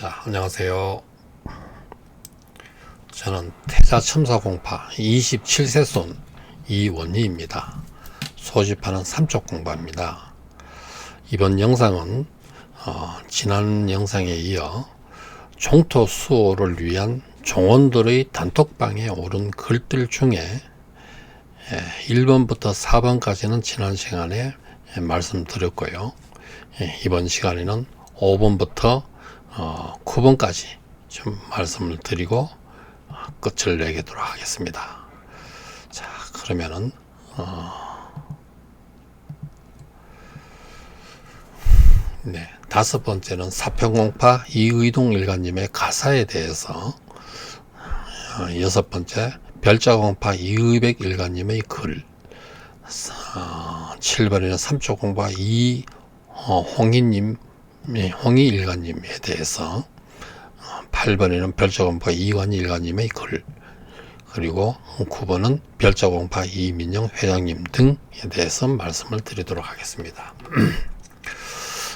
자, 안녕하세요. 저는 태자첨사공파 27세 손 이원희입니다. 소집하는 삼척공파입니다. 이번 영상은 지난 영상에 이어 종토 수호를 위한 종원들의 단톡방에 오른 글들 중에 1번부터 4번까지는 지난 시간에 말씀드렸고요. 이번 시간에는 5번부터 9번까지 좀 말씀을 드리고 끝을 내도록 하겠습니다. 자, 그러면은 다섯 번째는 사평공파 이의동 일가님의 가사에 대해서, 여섯 번째 별자공파 이의백 일가님의 글, 7번에는 삼척공파 홍희 일가님에 대해서, 8번에는 별자공파 이완희 일가님의 글, 그리고 9번은 별자공파 이민영 회장님 등에 대해서 말씀을 드리도록 하겠습니다.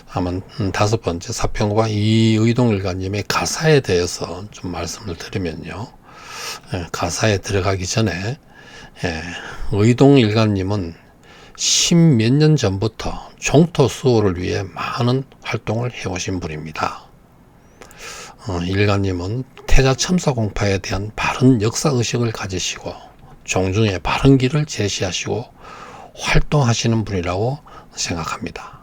한번 다섯 번째 사평공파 이의동 일가님의 가사에 대해서 좀 말씀을 드리면요. 가사에 들어가기 전에 의동 일가님은 십몇 년 전부터 종토 수호를 위해 많은 활동을 해오신 분입니다. 일가님은 태자첨사공파에 대한 바른 역사의식을 가지시고 종중에 바른 길을 제시하시고 활동하시는 분이라고 생각합니다.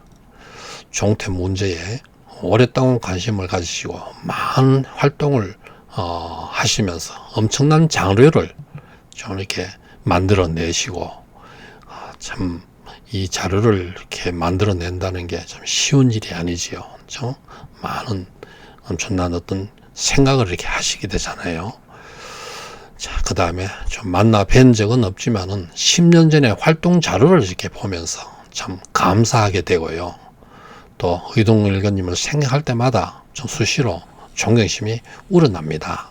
종토 문제에 오랫동안 관심을 가지시고 많은 활동을 하시면서 엄청난 장르를 좀 이렇게 만들어내시고, 참 이 자료를 이렇게 만들어낸다는 게 좀 쉬운 일이 아니지요. 그렇죠? 많은 엄청난 어떤 생각을 이렇게 하시게 되잖아요. 자, 그 다음에 좀 만나 뵌 적은 없지만은 10년 전에 활동 자료를 이렇게 보면서 참 감사하게 되고요. 또 의동 일가님을 생각할 때마다 좀 수시로 존경심이 우러납니다.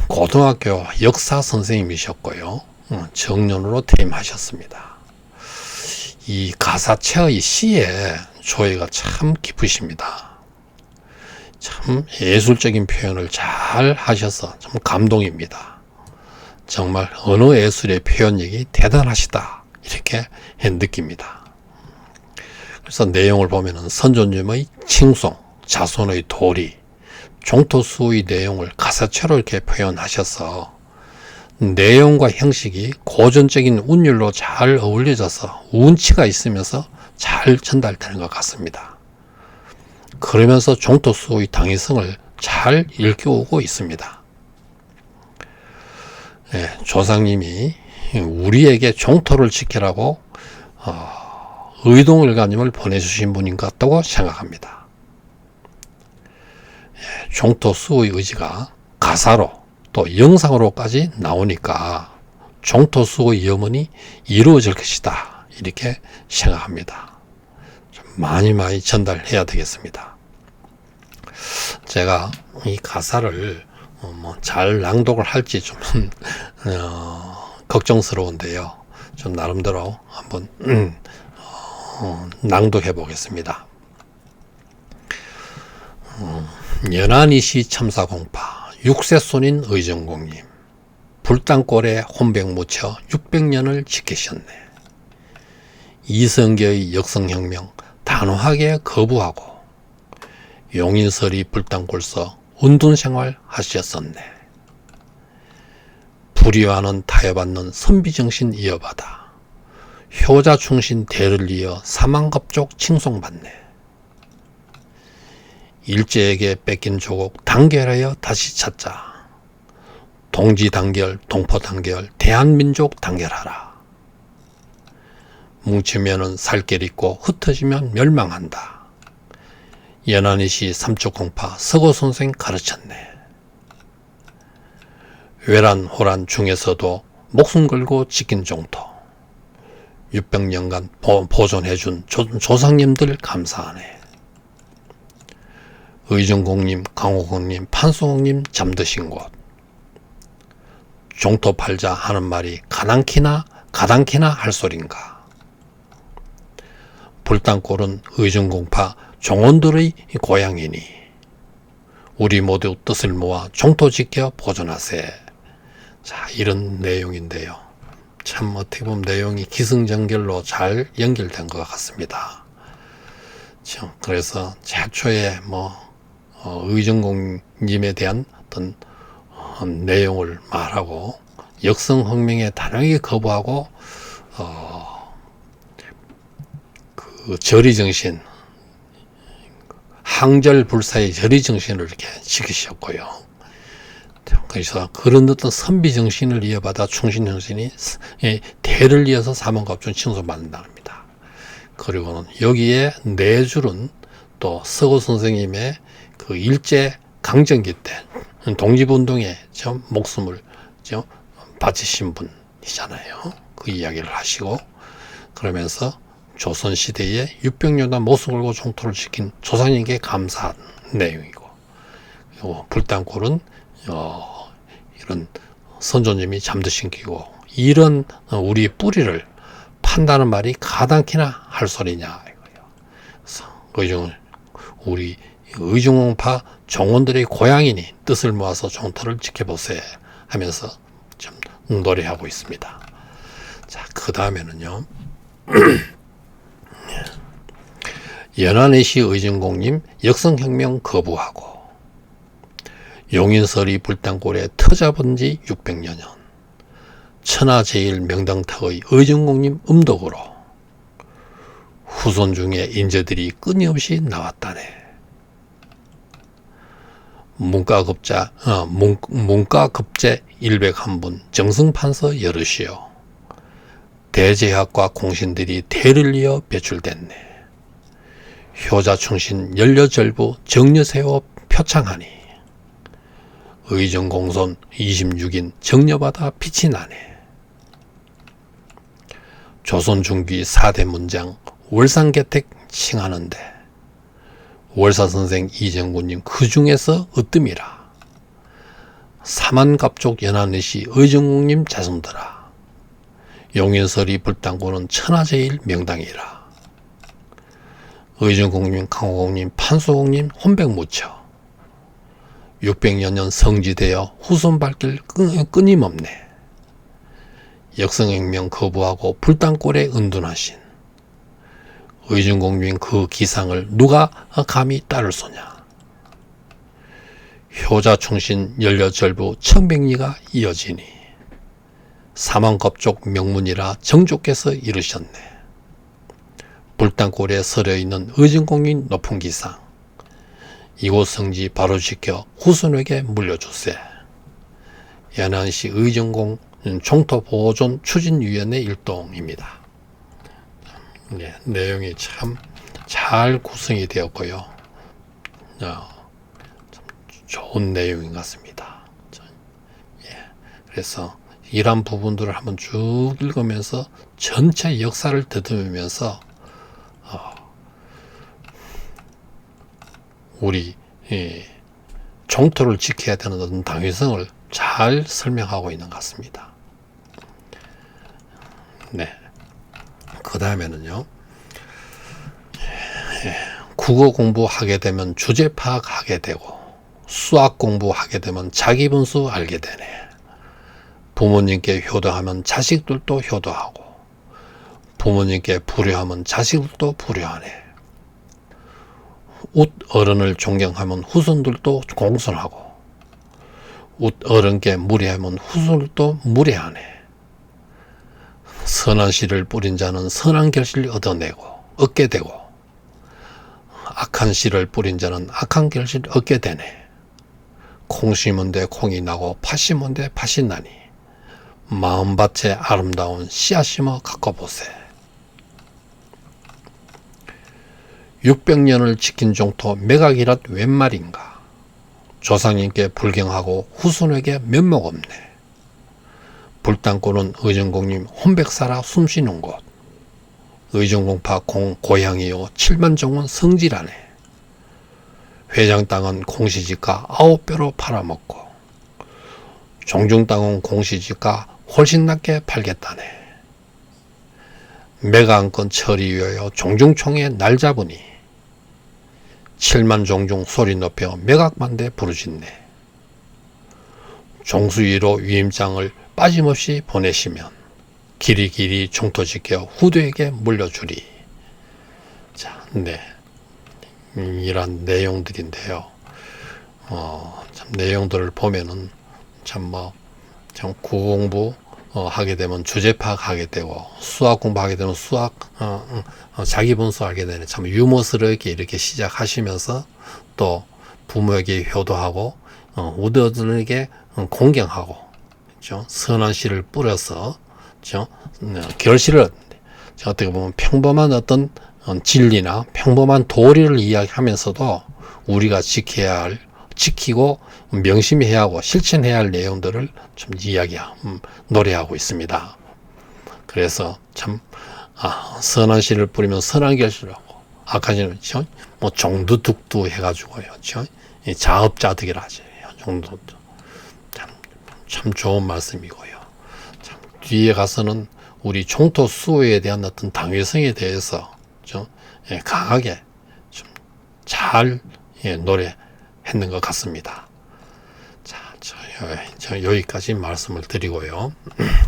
고등학교 역사 선생님이셨고요. 정년으로 퇴임하셨습니다. 이 가사체의 시에 조예가 참 깊으십니다. 참 예술적인 표현을 잘 하셔서 참 감동입니다. 정말 언어 예술의 표현력이 대단하시다, 이렇게 느낍니다. 그래서 내용을 보면은 선조님의 칭송, 자손의 도리, 종토수의 내용을 가사체로 이렇게 표현하셔서 내용과 형식이 고전적인 운율로 잘 어울려져서 운치가 있으면서 잘 전달되는 것 같습니다. 그러면서 종토수의 당위성을 잘 일깨우고 있습니다. 조상님이 우리에게 종토를 지키라고 의동 일가님을 보내주신 분인 것 같다고 생각합니다. 종토수의 의지가 가사로 또 영상으로까지 나오니까 종토수의 염원이 이루어질 것이다, 이렇게 생각합니다. 좀 많이 전달해야 되겠습니다. 제가 이 가사를 잘 낭독을 할지 좀 걱정스러운데요. 좀 나름대로 한번 낭독해 보겠습니다. 연안이시 첨사공파 6세손인 의정공님, 불땅골에 혼백 묻혀 600년을 지키셨네. 이성계의 역성혁명 단호하게 거부하고 용인설이 불땅골서 운둔생활 하셨었네. 불의와는 타협받는 선비정신 이어받아 효자충신 대를 이어 사망급족 칭송받네. 일제에게 뺏긴 조국 단결하여 다시 찾자. 동지단결, 동포단결, 대한민족 단결하라. 뭉치면은 살길 있고 흩어지면 멸망한다. 연안이시 삼척공파 서고선생 가르쳤네. 외란호란 중에서도 목숨 걸고 지킨 종토. 600년간 보존해준 조상님들 감사하네. 의정공님, 강호공님, 판소공님 잠드신 곳. 종토 팔자 하는 말이 가당키나 할 소린가. 불땅골은 의정공파 종원들의 고향이니 우리 모두 뜻을 모아 종토 지켜 보존하세. 자, 이런 내용인데요. 참 어떻게 보면 내용이 기승전결로 잘 연결된 것 같습니다. 그래서 최초에 의정공님에 대한 어떤 내용을 말하고 역성혁명에 단호하게 거부하고 그 절의정신, 항절불사의 절의정신을 이렇게 지키셨고요. 그래서 그런 어떤 선비정신을 이어받아 충신정신이 대를 이어서 사문갑준 칭송받는다 합니다. 그리고는 여기에 네 줄은 또 서구 선생님의 그 일제 강점기 때 독립운동에 목숨을 바치신 분이잖아요. 그 이야기를 하시고 그러면서 조선시대에 600년간 목숨 걸고 종토를 지킨 조상님께 감사한 내용이고, 그리고 불당골은 이런 선조님이 잠드신기고, 이런 우리 뿌리를 판다는 말이 가당키나 할 소리냐 이거예요. 그래서 우리 의중홍파 종원들의 고향이니 뜻을 모아서 종토를 지켜보세 하면서 좀 노래하고 있습니다. 자, 그 다음에는요. 연안의시 의정공님 역성혁명 거부하고 용인설이 불당골에 터잡은 지 600여 년 천하제일명당탁의 의정공님 음덕으로 후손 중에 인재들이 끊임없이 나왔다네. 문과급제 101분 정승판서 여럿이요 대제학과 공신들이 대를 이어 배출됐네. 효자충신 연려절부 정려세워 표창하니 의정공손 26인 정려받아 빛이 나네. 조선중귀 4대 문장 월상계택 칭하는데 월사선생 이정구님 그 중에서 으뜸이라. 사만갑족 연안의시 의정공님 자손들아 용인설이 불당고는 천하제일 명당이라. 의정공님, 강호공님, 판소공님, 혼백무처 600여 년 성지되어 후손 발길 끊임없네. 역성혁명 거부하고 불당골에 은둔하신 의정공님 그 기상을 누가 감히 따를 소냐. 효자충신 연려절부 청백리가 이어지니 사만갑족 명문이라 정조께서 이르셨네. 불당골에 서려 있는 의정공님 높은 기상 이곳 성지 바로 지켜 후손에게 물려주세. 연안시 의정공 종토보존 추진위원회 일동입니다. 네, 내용이 참 잘 구성이 되었고요. 좋은 내용인 것 같습니다. 그래서 이런 부분들을 한번 쭉 읽으면서 전체 역사를 더듬으면서 우리 종토를 지켜야 되는 어떤 당위성을 잘 설명하고 있는 것 같습니다. 네. 그 다음에는요. 국어 공부하게 되면 주제 파악하게 되고 수학 공부하게 되면 자기 분수 알게 되네. 부모님께 효도하면 자식들도 효도하고 부모님께 불효하면 자식들도 불효하네. 웃 어른을 존경하면 후손들도 공손하고 웃 어른께 무례하면 후손들도 무례하네. 선한 씨를 뿌린 자는 선한 결실을 얻게 되고 악한 씨를 뿌린 자는 악한 결실을 얻게 되네. 콩 심은 데 콩이 나고 팥 심은 데 팥이 나니 마음밭에 아름다운 씨앗 심어 갖고 보세. 600년을 지킨 종토 매각이랏 웬 말인가. 조상님께 불경하고 후손에게 면목 없네. 불당골은 의정공님 혼백사라 숨쉬는 곳. 의정공파 고향이요 7만 정원 성지라네. 회장 땅은 공시지가 9배로 팔아먹고 종중 땅은 공시지가 훨씬 낮게 팔겠다네. 매가 안건 처리 위하여 종중총에 날 잡으니 7만 종중 소리 높여 매각반대 부르짖네. 종수위로 위임장을 빠짐없이 보내시면 길이길이 종토 지켜 후대에게 물려주리. 자, 네. 이런 내용들인데요. 참 내용들을 보면은 참 국어공부 하게 되면 주제 파악하게 되고, 수학 공부하게 되면 수학 자기 분수하게 되는, 참 유머스럽게 이렇게 시작하시면서 또 부모에게 효도하고 우대들에게 공경하고, 그렇죠? 선한 씨를 뿌려서, 그렇죠? 결실을, 어떻게 보면 평범한 어떤 진리나 평범한 도리를 이야기하면서도 우리가 지켜야 할, 지키고 명심해야 하고 실천해야 할 내용들을 좀 노래하고 있습니다. 그래서 참 선한 씨를 뿌리면 선한 결실을 하고, 아까 전에 종두둑두 해가지고요, 자업자득이라 하죠. 참 좋은 말씀이고요. 참 뒤에 가서는 우리 종토 수호에 대한 어떤 당위성에 대해서 좀 강하게 좀 잘 노래했는 것 같습니다. 자, 저 여기까지 말씀을 드리고요.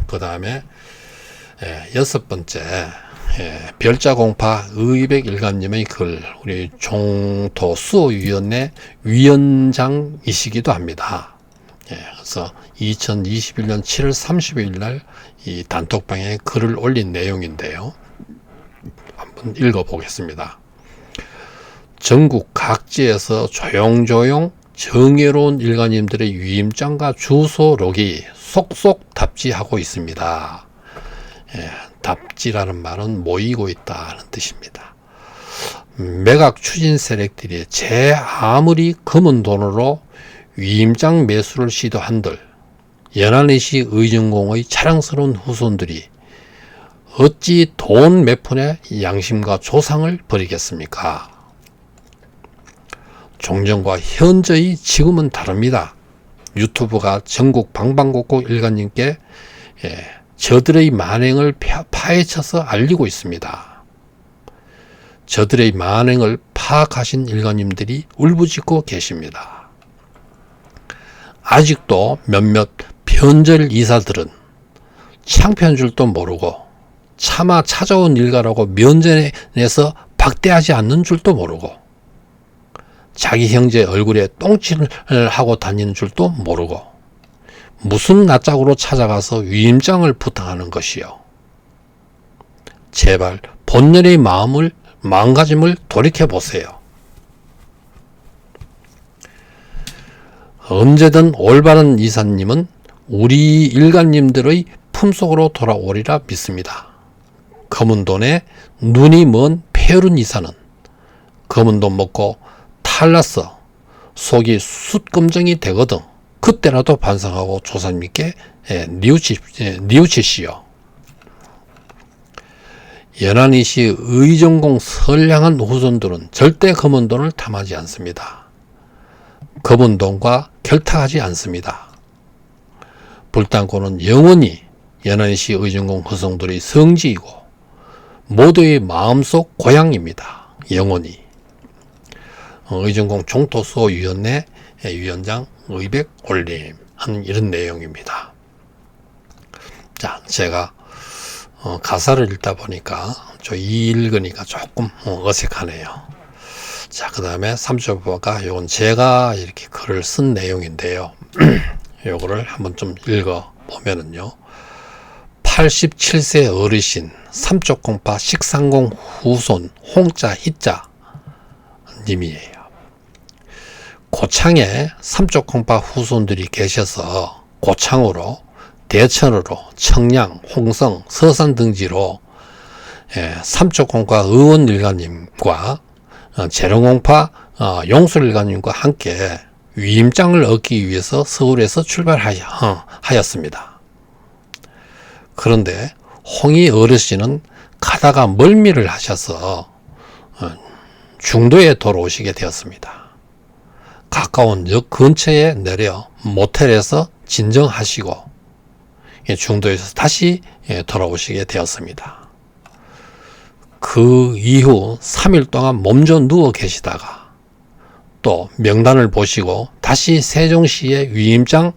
그 다음에 6번째, 별자공파 의백일관님의 글, 우리 종토 수호위원회 위원장이시기도 합니다. 그래서 2021년 7월 30일 날 이 단톡방에 글을 올린 내용인데요. 한번 읽어보겠습니다. 전국 각지에서 조용조용 정의로운 일가님들의 위임장과 주소록이 속속 답지하고 있습니다. 답지라는 말은 모이고 있다는 뜻입니다. 매각 추진 세력들이 아무리 검은 돈으로 위임장 매수를 시도한들 연안시 의정공의 자랑스러운 후손들이 어찌 돈 몇 푼의 양심과 조상을 버리겠습니까? 종전과 현재의 지금은 다릅니다. 유튜브가 전국 방방곡곡 일가님께 저들의 만행을 파헤쳐서 알리고 있습니다. 저들의 만행을 파악하신 일가님들이 울부짖고 계십니다. 아직도 몇몇 변절 이사들은 창피한 줄도 모르고 차마 찾아온 일가라고 면전에서 박대하지 않는 줄도 모르고 자기 형제 얼굴에 똥칠을 하고 다니는 줄도 모르고 무슨 낯짝으로 찾아가서 위임장을 부탁하는 것이요. 제발 본연의 마음가짐을 돌이켜보세요. 언제든 올바른 이사님은 우리 일가님들의 품속으로 돌아오리라 믿습니다. 검은 돈에 눈이 먼 폐어른 이사는 검은 돈 먹고 탈났어 속이 숯검정이 되거든 그때라도 반성하고 조상님께 뉘우치시오. 연안이시 의정공 선량한 후손들은 절대 검은 돈을 탐하지 않습니다. 검은 돈과 결탁하지 않습니다. 불당고는 영원히 연안시 의정공 후손들의 성지이고 모두의 마음속 고향입니다. 영원히. 의정공 종토수호위원회 위원장 의백올림 하는 이런 내용입니다. 자, 제가 가사를 읽다 보니까 읽으니까 조금 어색하네요. 자, 그 다음에 3절부가 요건 제가 이렇게 글을 쓴 내용인데요. 요거를 한번 좀 읽어보면은요. 87세 어르신 삼쪽공파 식상공 후손 홍자 희자 님이에요. 고창에 삼쪽공파 후손들이 계셔서 고창으로 대천으로 청량, 홍성, 서산 등지로 삼쪽공파 의원일가님과 재롱공파 용술일가님과 함께 위임장을 얻기 위해서 서울에서 출발하였습니다. 그런데 홍이 어르신은 가다가 멀미를 하셔서 중도에 돌아오시게 되었습니다. 가까운 역 근처에 내려 모텔에서 진정하시고 중도에서 다시 돌아오시게 되었습니다. 그 이후 3일 동안 몸져 누워 계시다가 또 명단을 보시고 다시 세종시에 위임장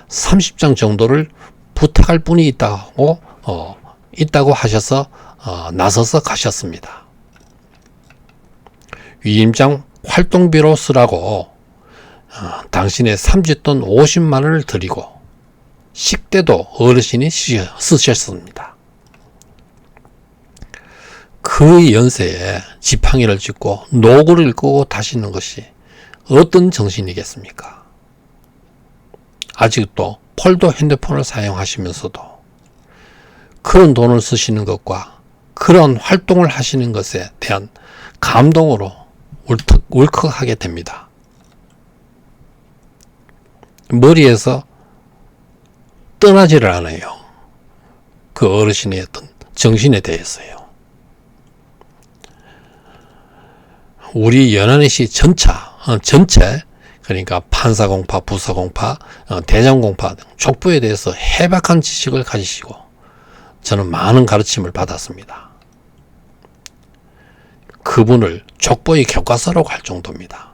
30장 정도를 부탁할 분이 있다고 하셔서 나서서 가셨습니다. 위임장 활동비로 쓰라고 당신의 삼짓돈 50만 원을 드리고 식대도 어르신이 쓰셨습니다. 그 연세에 지팡이를 짚고 노고를 끄고 다시는 것이 어떤 정신이겠습니까? 아직도 폴더 핸드폰을 사용하시면서도 그런 돈을 쓰시는 것과 그런 활동을 하시는 것에 대한 감동으로 울컥하게 됩니다. 머리에서 떠나지를 않아요. 그 어르신의 어떤 정신에 대해서요. 우리 연안시 전체 그러니까 판사공파, 부사공파, 대장공파 등 족보에 대해서 해박한 지식을 가지시고 저는 많은 가르침을 받았습니다. 그분을 족보의 교과서라고 할 정도입니다.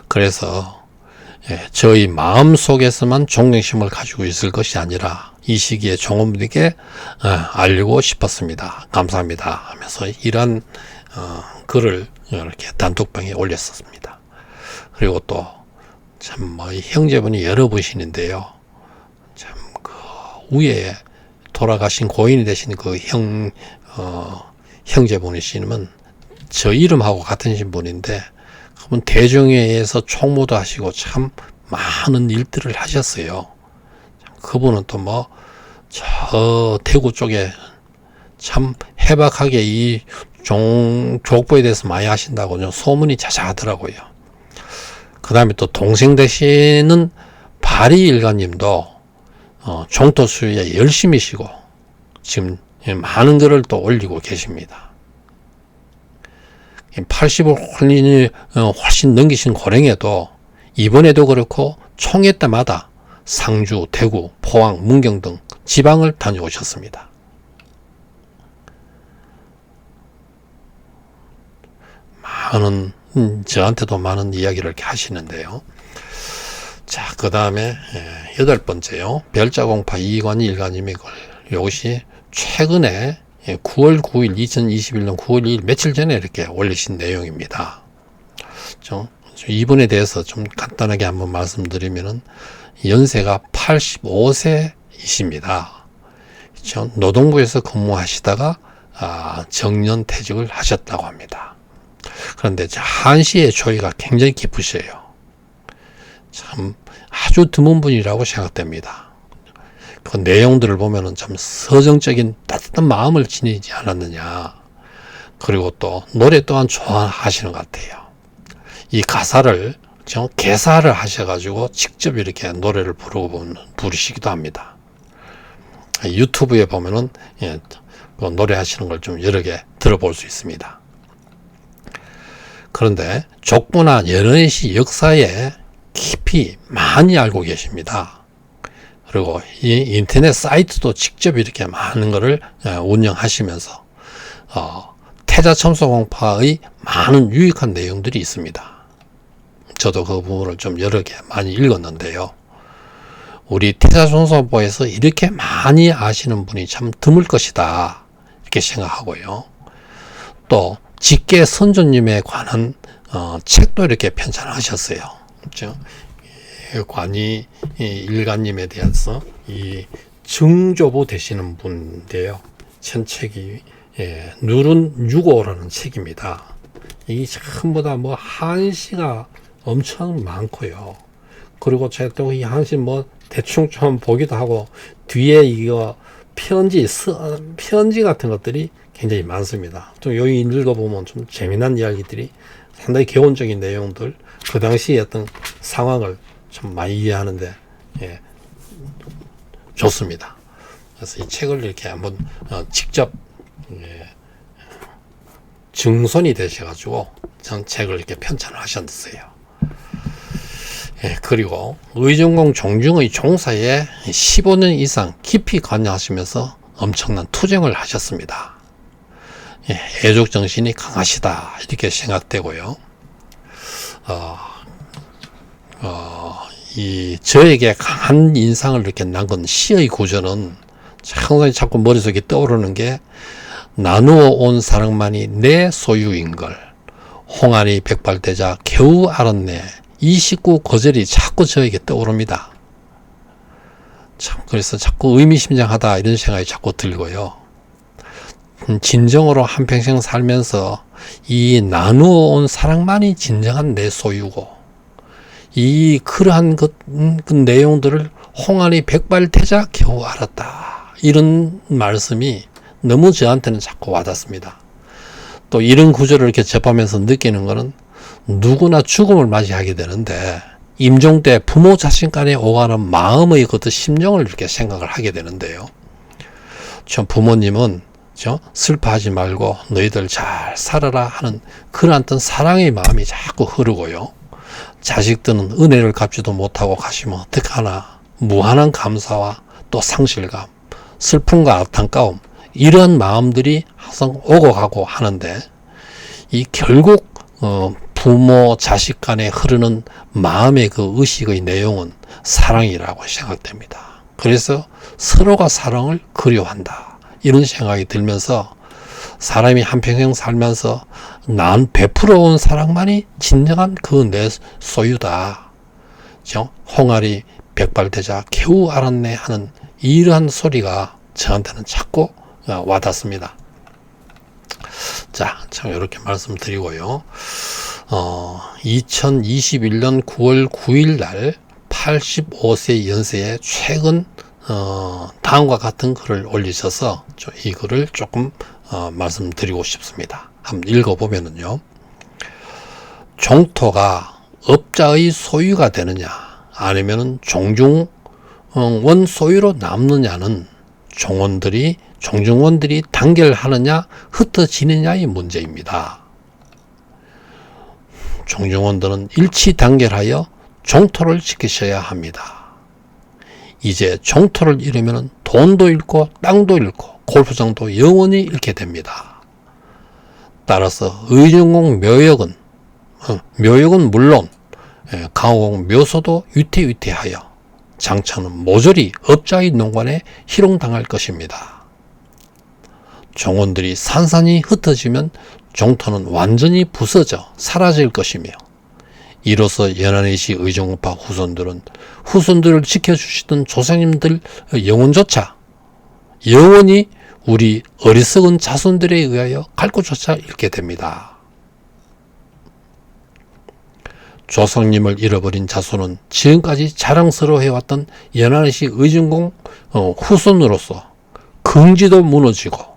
그래서 저희 마음속에서만 존경심을 가지고 있을 것이 아니라 이 시기에 종업원에게 알리고 싶었습니다. 감사합니다 하면서 이런 글을 이렇게 단톡방에 올렸었습니다. 그리고 또 참 형제분이 여러 분이신데요. 참 그 위에 돌아가신 고인이 되신 그 형제분이시면 저 이름하고 같은 분인데 그분 대종회에서 총무도 하시고 참 많은 일들을 하셨어요. 그분은 또 저 대구 쪽에 참 해박하게 이 족보에 대해서 많이 하신다고 좀 소문이 자자하더라고요. 그 다음에 또 동생 되시는 바리 일가님도 종토 수유에 열심히시고 지금 많은 글을 또 올리고 계십니다. 80을 훨씬 넘기신 고령에도 이번에도 그렇고 총회 때마다 상주, 대구, 포항, 문경 등 지방을 다녀오셨습니다. 저한테도 많은 이야기를 이렇게 하시는데요. 자, 그 다음에 8번째요. 별자공파 이관희 일가님의 글. 이것이 최근에 9월 9일 2021년 9월 2일 며칠 전에 이렇게 올리신 내용입니다. 이분에 대해서 좀 간단하게 한번 말씀드리면은 연세가 85세이십니다. 노동부에서 근무하시다가 정년퇴직을 하셨다고 합니다. 그런데 한시의 조예가 굉장히 깊으셔요. 참 아주 드문 분이라고 생각됩니다. 그 내용들을 보면은 참 서정적인 따뜻한 마음을 지니지 않았느냐. 그리고 또 노래 또한 좋아하시는 것 같아요. 이 가사를 개사를 하셔가지고 직접 이렇게 노래를 부르시기도 합니다. 유튜브에 보면은 그 노래하시는 걸 좀 여러 개 들어볼 수 있습니다. 그런데 족보나 연안시 역사에 깊이 많이 알고 계십니다. 그리고 이 인터넷 사이트도 직접 이렇게 많은 것을 운영하시면서 태자첨소공파의 많은 유익한 내용들이 있습니다. 저도 그 부분을 좀 여러 개 많이 읽었는데요. 우리 태자첨소보에서 이렇게 많이 아시는 분이 참 드물 것이다 이렇게 생각하고요. 또 직계 선조님에 관한 책도 이렇게 편찬하셨어요. 그렇죠? 관이 일가님에 대해서 이 증조부 되시는 분인데요. 전책이 누른 유고라는 책입니다. 이 전부 다 한시가 엄청 많고요. 그리고 제가 또 이 한시 대충 좀 보기도 하고 뒤에 이거 편지 같은 것들이 굉장히 많습니다. 또 여기 읽어보면 좀 재미난 이야기들이 상당히 교훈적인 내용들, 그 당시의 어떤 상황을 참 많이 이해하는데 좋습니다. 그래서 이 책을 이렇게 한번 직접 증손이 되셔가지고 전 책을 이렇게 편찬을 하셨어요. 그리고 의정공 종중의 종사에 15년 이상 깊이 관여하시면서 엄청난 투쟁을 하셨습니다. 애족 정신이 강하시다 이렇게 생각되고요. 이 저에게 강한 인상을 이렇게 남긴 시의 구절은 항상 자꾸 머릿속에 떠오르는 게 나누어 온 사랑만이 내 소유인 걸 홍안이 백발되자 겨우 알았네. 이 식구 거절이 자꾸 저에게 떠오릅니다. 참 그래서 자꾸 의미심장하다 이런 생각이 자꾸 들고요. 진정으로 한평생 살면서 이 나누어 온 사랑만이 진정한 내 소유고 이 그러한 그 내용들을 홍안이 백발되자 겨우 알았다. 이런 말씀이 너무 저한테는 자꾸 와닿습니다. 또 이런 구절을 이렇게 접하면서 느끼는 것은 누구나 죽음을 맞이하게 되는데 임종 때 부모 자식 간에 오가는 마음의 그 심정을 이렇게 생각을 하게 되는데요. 저 부모님은 슬퍼하지 말고 너희들 잘 살아라 하는 그런 어떤 사랑의 마음이 자꾸 흐르고요. 자식들은 은혜를 갚지도 못하고 가시면 어떡하나 무한한 감사와 또 상실감, 슬픔과 안타까움 이런 마음들이 항상 오고 가고 하는데 이 결국 부모 자식 간에 흐르는 마음의 그 의식의 내용은 사랑이라고 생각됩니다. 그래서 서로가 사랑을 그리워한다 이런 생각이 들면서 사람이 한평생 살면서 난 베풀어 온 사랑만이 진정한 그 내 소유다. 홍알이 백발되자 겨우 알았네 하는 이러한 소리가 저한테는 자꾸 와닿습니다. 자, 참 이렇게 말씀드리고요. 2021년 9월 9일 날 85세 연세에 최근 다음과 같은 글을 올리셔서 이 글을 조금 말씀드리고 싶습니다. 한번 읽어보면은요. 종토가 업자의 소유가 되느냐 아니면은 종중원 소유로 남느냐는 종중원들이 단결하느냐 흩어지느냐의 문제입니다. 종중원들은 일치 단결하여 종토를 지키셔야 합니다. 이제 종토를 잃으면 돈도 잃고 땅도 잃고 골프장도 영원히 잃게 됩니다. 따라서 의정공 묘역은 물론 강호공 묘소도 위태위태하여 장차는 모조리 업자의 농간에 희롱당할 것입니다. 종원들이 산산이 흩어지면 종토는 완전히 부서져 사라질 것이며 이로써 연안의시 의정파 후손들은 후손들을 지켜주시던 조상님들 영혼조차 영원히 우리 어리석은 자손들에 의하여 갈 곳조차 잃게 됩니다. 조상님을 잃어버린 자손은 지금까지 자랑스러워해왔던 연안의시 의정공 후손으로서 긍지도 무너지고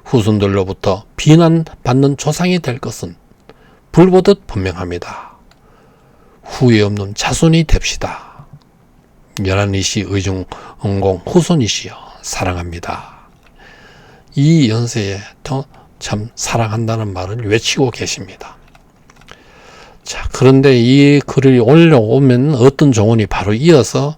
후손들로부터 비난받는 조상이 될 것은 불보듯 분명합니다. 후회 없는 자손이 됩시다. 연안의시 의정공 후손이시여 사랑합니다. 이 연세에 더 참 사랑한다는 말을 외치고 계십니다. 자, 그런데 이 글을 올려오면 어떤 종원이 바로 이어서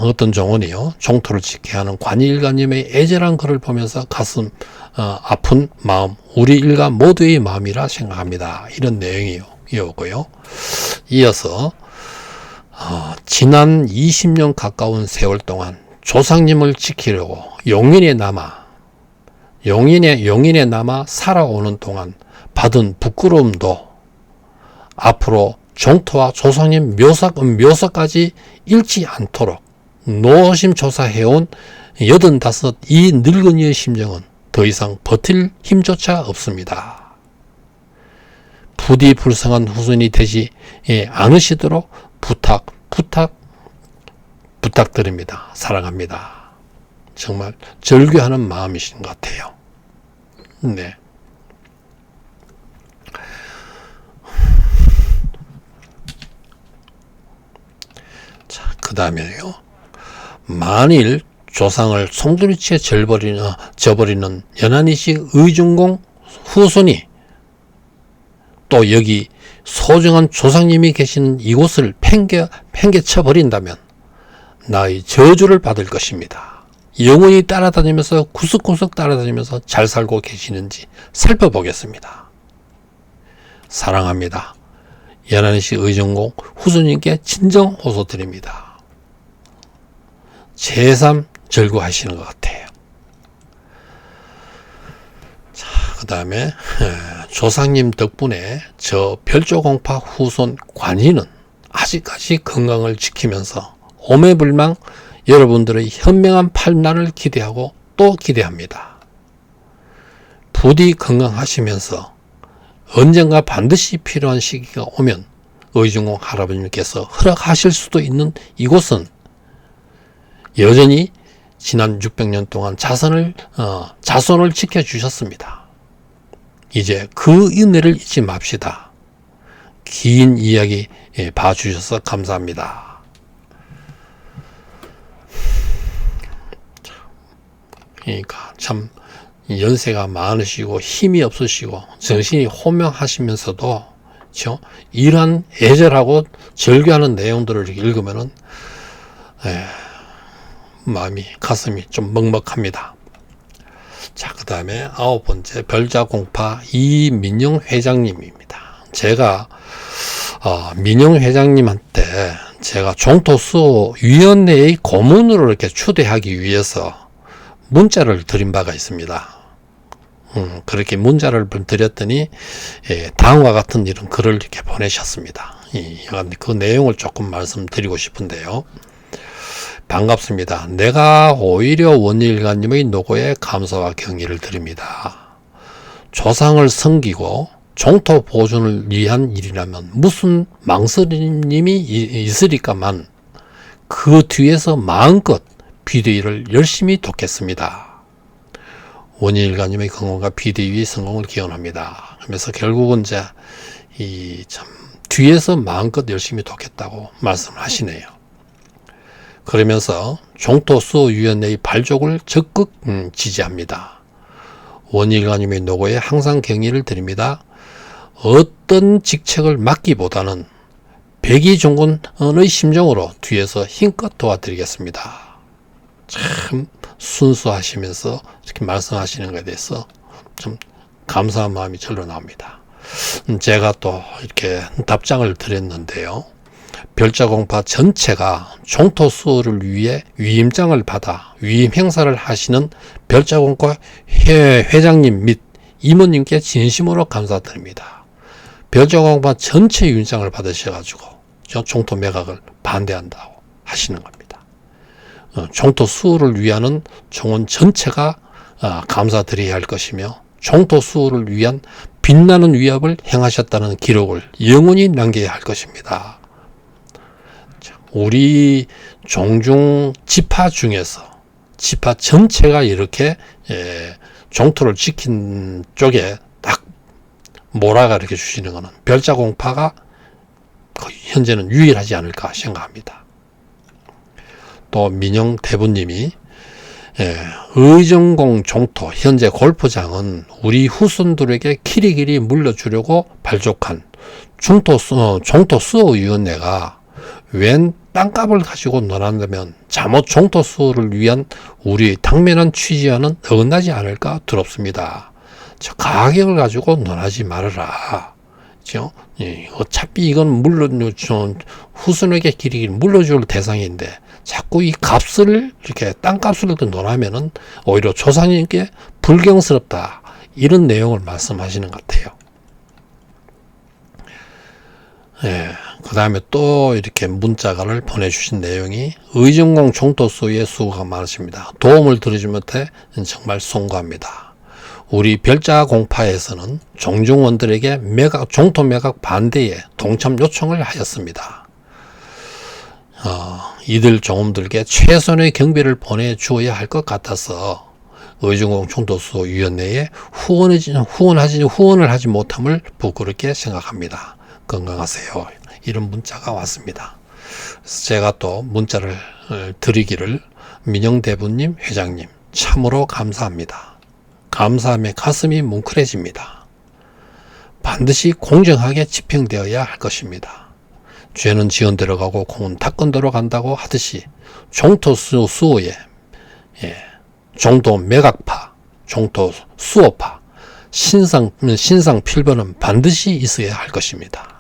어떤 종원이요 종토를 지켜야 하는 관이일가님의 애절한 글을 보면서 가슴 아픈 마음, 우리 일가 모두의 마음이라 생각합니다. 이런 내용이었고요. 이어서 지난 20년 가까운 세월 동안 조상님을 지키려고 용인에 남아 살아오는 동안 받은 부끄러움도 앞으로 종토와 조상님 묘사까지 잃지 않도록 노심초사해온 85 이 늙은이의 심정은 더 이상 버틸 힘조차 없습니다. 부디 불쌍한 후손이 되지 않으시도록 부탁드립니다. 사랑합니다. 정말 절규하는 마음이신 것 같아요. 네. 자, 그 다음에요. 만일 조상을 송두리째 저버리는 연안의시 의중공 후손이 또 여기 소중한 조상님이 계시는 이곳을 팽개쳐 버린다면 나의 저주를 받을 것입니다. 영원히 따라다니면서 구석구석 따라다니면서 잘 살고 계시는지 살펴보겠습니다. 사랑합니다. 연안시 의정공 후손님께 진정 호소드립니다. 제3 절구하시는 것 같아요. 자, 그 다음에 조상님 덕분에 저 별조공파 후손 관이는 아직까지 건강을 지키면서 오매불망 여러분들의 현명한 판단을 기대하고 또 기대합니다. 부디 건강하시면서 언젠가 반드시 필요한 시기가 오면 의중공 할아버님께서 허락하실 수도 있는 이곳은 여전히 지난 600년 동안 자손을 지켜주셨습니다. 이제 그 은혜를 잊지 맙시다. 긴 이야기 봐주셔서 감사합니다. 그러니까 참 연세가 많으시고 힘이 없으시고 정신이 혼명하시면서도 이러한 애절하고 절규하는 내용들을 읽으면은 마음이 가슴이 좀 먹먹합니다. 자, 그 다음에 9번째 별자공파 이민영 회장님입니다. 제가 민영 회장님한테 제가 종토수 위원회의 고문으로 이렇게 초대하기 위해서 문자를 드린 바가 있습니다. 그렇게 문자를 드렸더니 다음과 같은 이런 글을 이렇게 보내셨습니다. 그 내용을 조금 말씀드리고 싶은데요. 반갑습니다. 내가 오히려 원일관님의 노고에 감사와 경의를 드립니다. 조상을 섬기고 종토 보존을 위한 일이라면 무슨 망설임이 있으리까만 그 뒤에서 마음껏 비대위를 열심히 돕겠습니다. 원일관님의 건강과 비대위 성공을 기원합니다. 그러면서 결국은 이제 뒤에서 마음껏 열심히 돕겠다고 말씀을 하시네요. 그러면서 종토수호위원회의 발족을 적극 지지합니다. 원일관님의 노고에 항상 경의를 드립니다. 어떤 직책을 맡기보다는 백의종군의 심정으로 뒤에서 힘껏 도와드리겠습니다. 참 순수하시면서 이렇게 말씀하시는 것에 대해서 좀 감사한 마음이 절로 나옵니다. 제가 또 이렇게 답장을 드렸는데요. 별자공파 전체가 종토수호를 위해 위임장을 받아 위임 행사를 하시는 별자공파 회장님 및 임원님께 진심으로 감사드립니다. 별자공파 전체 위임장을 받으셔가지고 종토 매각을 반대한다고 하시는 겁니다. 종토수호를 위하는 종원 전체가 감사드려야 할 것이며 종토수호를 위한 빛나는 위협을 행하셨다는 기록을 영원히 남겨야 할 것입니다. 우리 종중 지파 중에서 지파 전체가 이렇게 종토를 지킨 쪽에 딱 몰아가 이렇게 주시는 것은 별자공파가 현재는 유일하지 않을까 생각합니다. 또 민영 대부님이 의정공 종토 현재 골프장은 우리 후손들에게 길이길이 물려주려고 발족한 종토수호위원회가 웬 땅값을 가지고 논한다면 잘못 종토수호를 위한 우리의 당면한 취지와는 어긋나지 않을까 두렵습니다. 가격을 가지고 논하지 말아라. 어차피 이건 후손에게 길이길이 물려줄 대상인데 자꾸 이 값을 이렇게 땅값을 논하면은 오히려 조상님께 불경스럽다. 이런 내용을 말씀하시는 것 같아요. 그 다음에 또 이렇게 문자를 보내주신 내용이 의정공 종토수호에 수고가 많으십니다. 도움을 드리지 못해 정말 송구합니다. 우리 별자공파에서는 종중원들에게 종토 매각 반대에 동참 요청을 하였습니다. 이들 종업들에게 최선의 경비를 보내주어야 할 것 같아서 의정공 종토수호위원회에 후원을 하지 못함을 부끄럽게 생각합니다. 건강하세요. 이런 문자가 왔습니다. 그래서 제가 또 문자를 드리기를 민영대부님 회장님 참으로 감사합니다. 감사함에 가슴이 뭉클해집니다. 반드시 공정하게 집행되어야 할 것입니다. 죄는 지연대로 가고 공은 닦은대로 간다고 하듯이 종토수호에 종토 매각파, 종토 수호파, 신상 필번은 반드시 있어야 할 것입니다.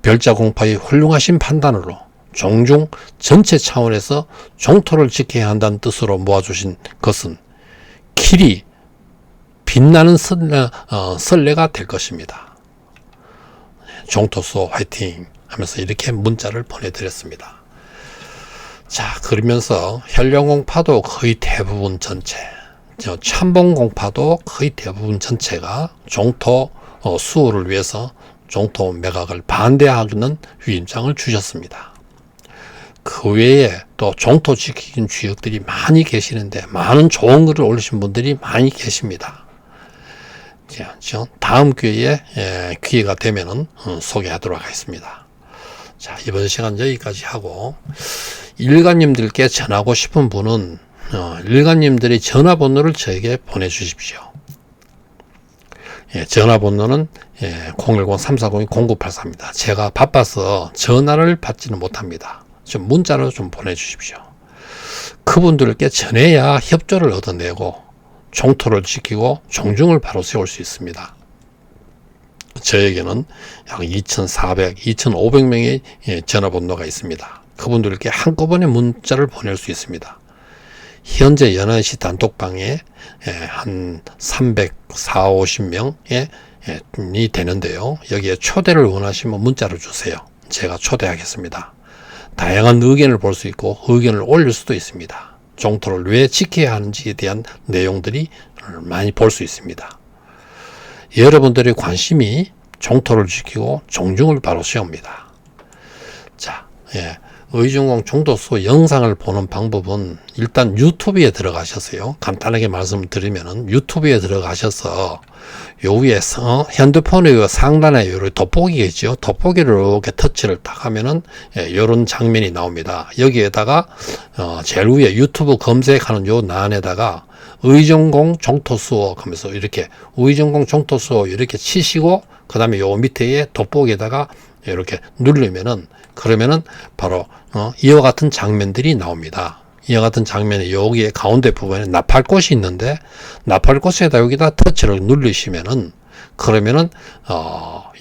별자 공파의 훌륭하신 판단으로 종중 전체 차원에서 종토를 지켜야 한다는 뜻으로 모아주신 것은 길이 빛나는 선례가 될 것입니다. 종토수호 화이팅 하면서 이렇게 문자를 보내드렸습니다. 자, 그러면서 현령공파도 거의 대부분 전체, 참봉공파도 거의 대부분 전체가 종토 수호를 위해서 종토 매각을 반대하는 위임장을 주셨습니다. 그 외에 또 종토 지키는 주역들이 많이 계시는데 많은 좋은 글을 올리신 분들이 많이 계십니다. 다음 기회에 기회가 되면은 소개하도록 하겠습니다. 자, 이번 시간 여기까지 하고, 일가님들께 전하고 싶은 분은 일가님들이 전화번호를 저에게 보내주십시오. 전화번호는 010-340-0984입니다. 제가 바빠서 전화를 받지는 못합니다. 좀 문자로 좀 보내주십시오. 그분들께 전해야 협조를 얻어내고 종토를 지키고 종중을 바로 세울 수 있습니다. 저에게는 약 2,400, 2,500명의 전화번호가 있습니다. 그분들께 한꺼번에 문자를 보낼 수 있습니다. 현재 연안시 단톡방에 한 340-50명이 되는데요. 여기에 초대를 원하시면 문자를 주세요. 제가 초대하겠습니다. 다양한 의견을 볼 수 있고 의견을 올릴 수도 있습니다. 종토를 왜 지켜야 하는지에 대한 내용들이 많이 볼 수 있습니다. 여러분들의 관심이 종토를 지키고 종중을 바로 세웁니다. 자, 의중공 종토수 영상을 보는 방법은 일단 유튜브에 들어가셔서요. 간단하게 말씀드리면은 유튜브에 들어가셔서 요 위에 핸드폰의 상단에 요런 돋보기가 있죠. 돋보기를 이렇게 터치를 딱 하면은 요런 장면이 나옵니다. 여기에다가 제일 위에 유튜브 검색하는 요 난에다가 의정공 종토수호 하면서 이렇게 의정공 종토수호 이렇게 치시고 그 다음에 요 밑에 돋보기에다가 이렇게 누르면은 그러면은 바로 이와 같은 장면들이 나옵니다. 이와 같은 장면이 여기에 가운데 부분에 나팔꽃이 있는데 나팔꽃에다 여기다 터치를 누르시면은 그러면은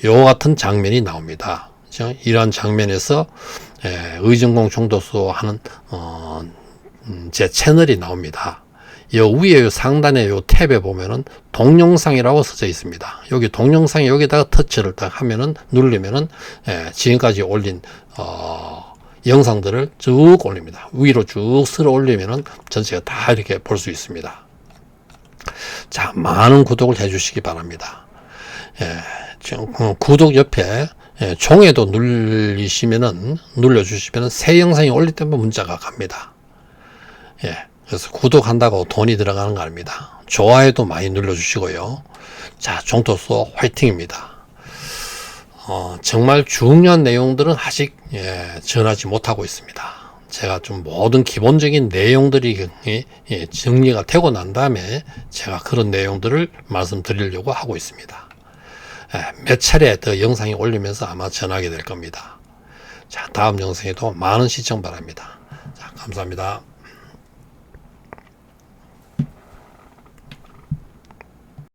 이와 같은 장면이 나옵니다. 그렇죠? 이러한 장면에서 의정공 종토수호 하는 제 채널이 나옵니다. 요 위에 상단에 요 탭에 보면은 동영상이라고 써져 있습니다. 여기 동영상에 여기다가 터치를 딱 하면은 누르면은 지금까지 올린 영상들을 쭉 올립니다. 위로 쭉 쓸어 올리면은 전체가 다 이렇게 볼 수 있습니다. 자, 많은 구독을 해주시기 바랍니다. 구독 옆에 종에도 눌러주시면은 새 영상이 올릴 때마다 문자가 갑니다. 그래서 구독한다고 돈이 들어가는 거 아닙니다. 좋아요도 많이 눌러주시고요. 자, 종토수호 화이팅입니다. 정말 중요한 내용들은 아직 전하지 못하고 있습니다. 제가 좀 모든 기본적인 내용들이 정리가 되고 난 다음에 제가 그런 내용들을 말씀드리려고 하고 있습니다. 몇 차례 더 영상이 올리면서 아마 전하게 될 겁니다. 자, 다음 영상에도 많은 시청 바랍니다. 자, 감사합니다.